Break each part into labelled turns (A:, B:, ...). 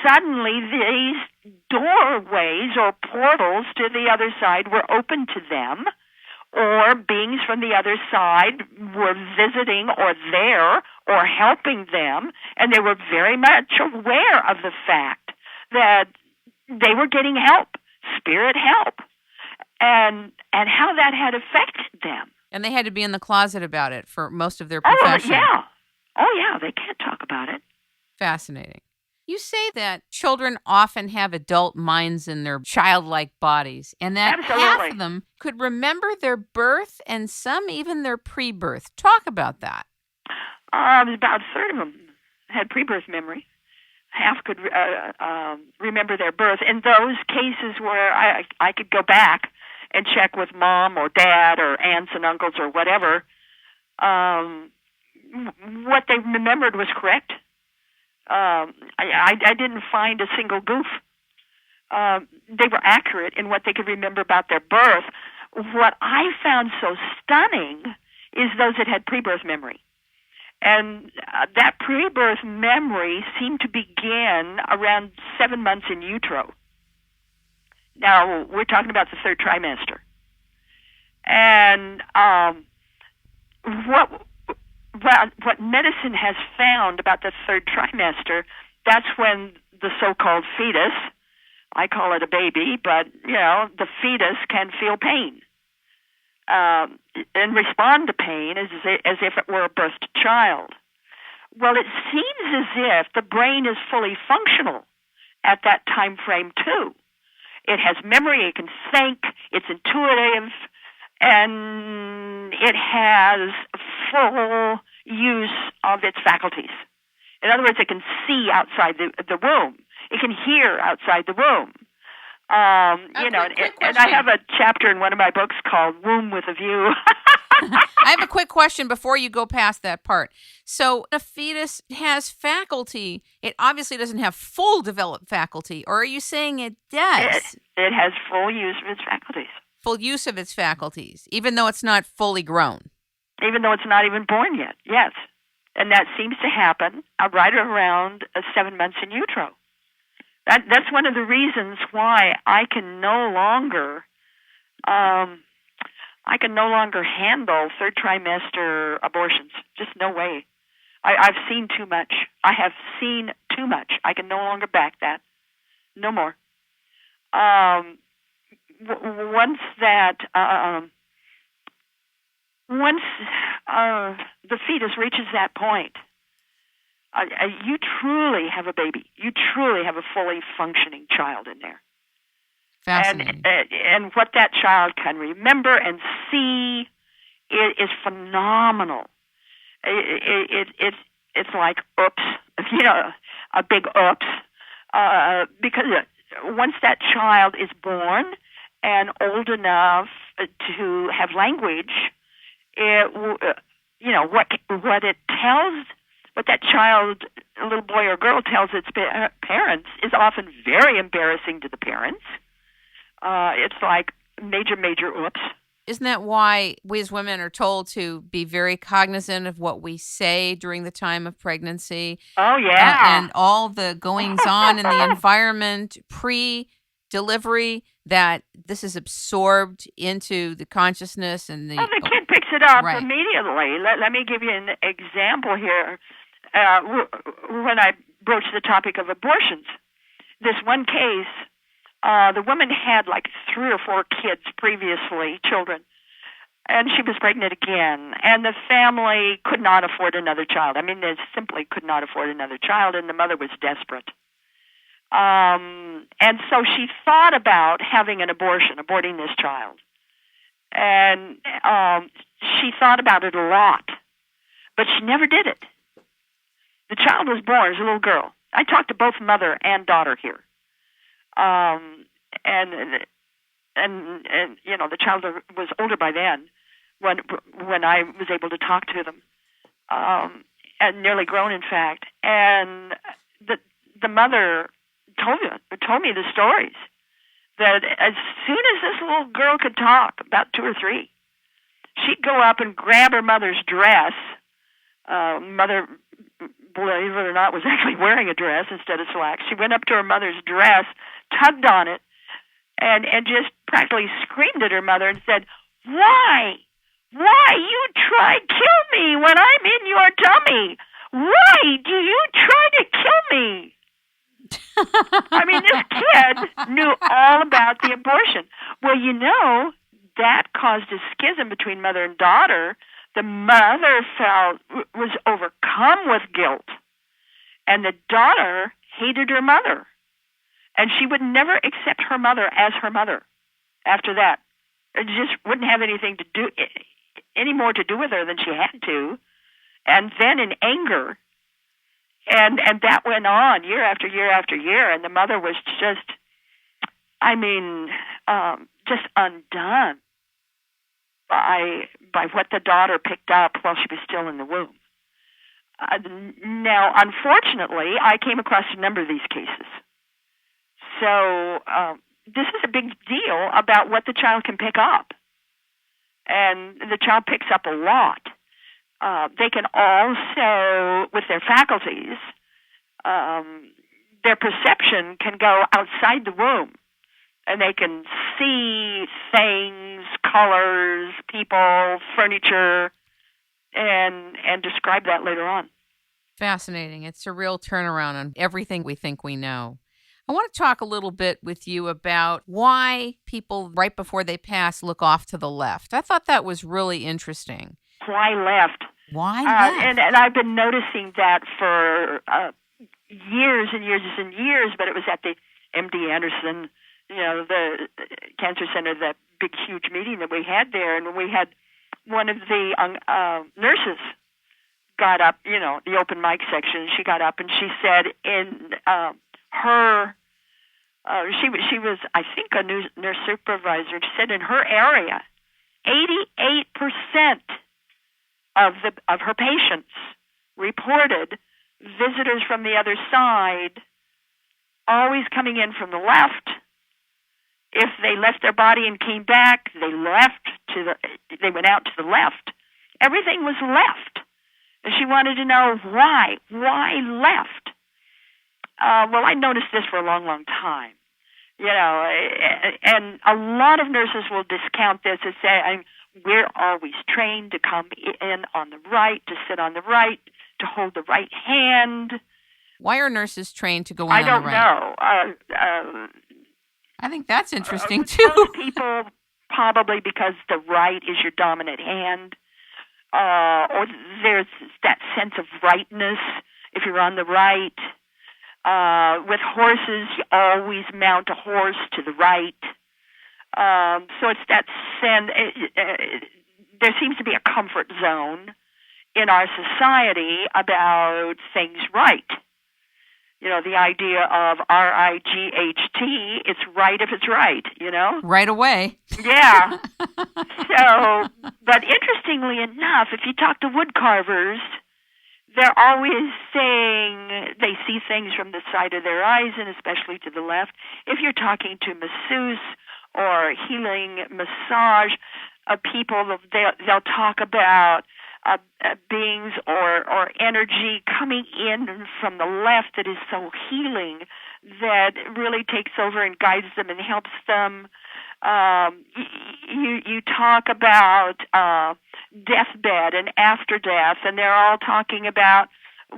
A: suddenly these doorways or portals to the other side were open to them, or beings from the other side were visiting or there or helping them, and they were very much aware of the fact that they were getting help, spirit help, and how that had affected them.
B: And they had to be in the closet about it for most of their profession.
A: Oh, yeah, they can't talk about it.
B: Fascinating. You say that children often have adult minds in their childlike bodies, and that half of them could remember their birth and some even their pre-birth. Talk about that.
A: About a third of them had pre-birth memory. Half could remember their birth. In those cases where I could go back and check with mom or dad or aunts and uncles or whatever, what they remembered was correct. I didn't find a single goof. They were accurate in what they could remember about their birth. What I found so stunning is those that had pre-birth memory. And that pre-birth memory seemed to begin around 7 months in utero. Now, we're talking about the third trimester. And what medicine has found about the third trimester, that's when the so-called fetus, I call it a baby, but, the fetus can feel pain and respond to pain as if it were a birthed child. Well, it seems as if the brain is fully functional at that time frame, too. It has memory, it can think, it's intuitive, and it has full use of its faculties. In other words, it can see outside the womb. It can hear outside the womb. And I have a chapter in one of my books called Womb with a View.
B: I have a quick question before you go past that part. So a fetus has faculty. It obviously doesn't have full developed faculty, or are you saying it does?
A: It has full use of its faculties.
B: Full use of its faculties, even though it's not fully grown.
A: Even though it's not even born yet, yes. And that seems to happen right around 7 months in utero. That's one of the reasons why I can no longer handle third trimester abortions. Just no way. I've seen too much. I have seen too much. I can no longer back that. No more. Once the fetus reaches that point, you truly have a baby. You truly have a fully functioning child in there.
B: Fascinating.
A: And what that child can remember and see is phenomenal. It's like oops, a big oops, because once that child is born and old enough to have language, what that child, a little boy or girl, tells its parents is often very embarrassing to the parents. It's like major oops.
B: Isn't that why we as women are told to be very cognizant of what we say during the time of pregnancy?
A: Oh, yeah.
B: And all the goings-on in the environment pre-delivery, that this is absorbed into the consciousness and the...
A: Well, the kid picks it up
B: right.
A: immediately. Let me give you an example here. When I broached the topic of abortions, this one case, the woman had like 3 or 4 kids previously, children, and she was pregnant again, and the family could not afford another child. I mean, they simply could not afford another child, and the mother was desperate. And so she thought about having an abortion, aborting this child. And she thought about it a lot, but she never did it. The child was born as a little girl. I talked to both mother and daughter here. And the child was older by then when I was able to talk to them, and nearly grown, in fact. And the mother told me the stories that as soon as this little girl could talk, about 2 or 3, she'd go up and grab her mother's dress. Mother believe it or not, was actually wearing a dress instead of slacks. She went up to her mother's dress, tugged on it, and just practically screamed at her mother and said, "Why? Why you try to kill me when I'm in your tummy? Why do you try to kill me?" I mean, this kid knew all about the abortion. Well, that caused a schism between mother and daughter. The mother was overcome with guilt, and the daughter hated her mother. And she would never accept her mother as her mother after that. It just wouldn't have anything to do, any more to do with her than she had to. And then in anger, and that went on year after year after year, and the mother was just, just undone by what the daughter picked up while she was still in the womb. Now, unfortunately, I came across a number of these cases. So this is a big deal about what the child can pick up. And the child picks up a lot. They can also, with their faculties, their perception can go outside the womb. And they can see things, colors, people, furniture, and describe that later on.
B: Fascinating. It's a real turnaround on everything we think we know. I want to talk a little bit with you about why people, right before they pass, look off to the left. I thought that was really interesting.
A: Why left?
B: Why left?
A: And I've been noticing that for years and years and years, but it was at the MD Anderson, the cancer center, that big, huge meeting that we had there, and we had one of the nurses got up, the open mic section. She got up and she said in she was, I think, a nurse supervisor. She said in her area, 88% of her patients reported visitors from the other side always coming in from the left. If they left their body and came back, they went out to the left. Everything was left. And she wanted to know why. Why left? Well, I noticed this for a long, long time. And a lot of nurses will discount this and say, we're always trained to come in on the right, to sit on the right, to hold the right hand.
B: Why are nurses trained to go in on the right?
A: I don't know.
B: I think that's interesting, too.
A: Most people, probably because the right is your dominant hand, or there's that sense of rightness if you're on the right. With horses, you always mount a horse to the right. So it's that sense. There seems to be a comfort zone in our society about things right. The idea of R-I-G-H-T, it's right if it's right,
B: Right away.
A: Yeah. But interestingly enough, if you talk to wood carvers, they're always saying they see things from the side of their eyes, and especially to the left. If you're talking to masseuse or healing massage people, they'll talk about beings or energy coming in from the left that is so healing, that really takes over and guides them and helps them. You talk about deathbed and after death, and they're all talking about,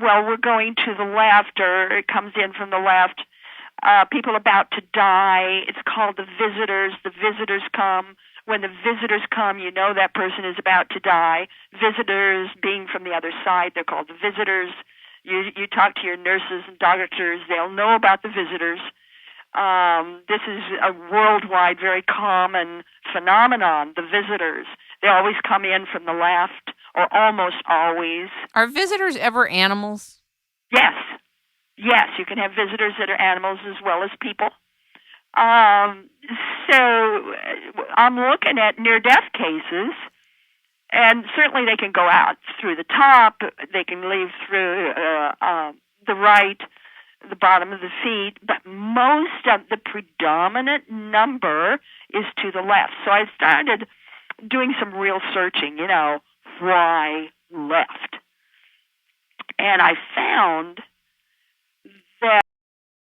A: well, we're going to the left, or it comes in from the left. People about to die, it's called the visitors. The visitors come. When the visitors come, that person is about to die. Visitors being from the other side, they're called the visitors. You talk to your nurses and doctors, they'll know about the visitors. This is a worldwide, very common phenomenon, the visitors. They always come in from the left, or almost always.
B: Are visitors ever animals?
A: Yes. Yes, you can have visitors that are animals as well as people. So I'm looking at near-death cases, and certainly they can go out through the top, they can leave through the right, the bottom of the feet, but most of the predominant number is to the left. So I started doing some real searching, why left? And I found that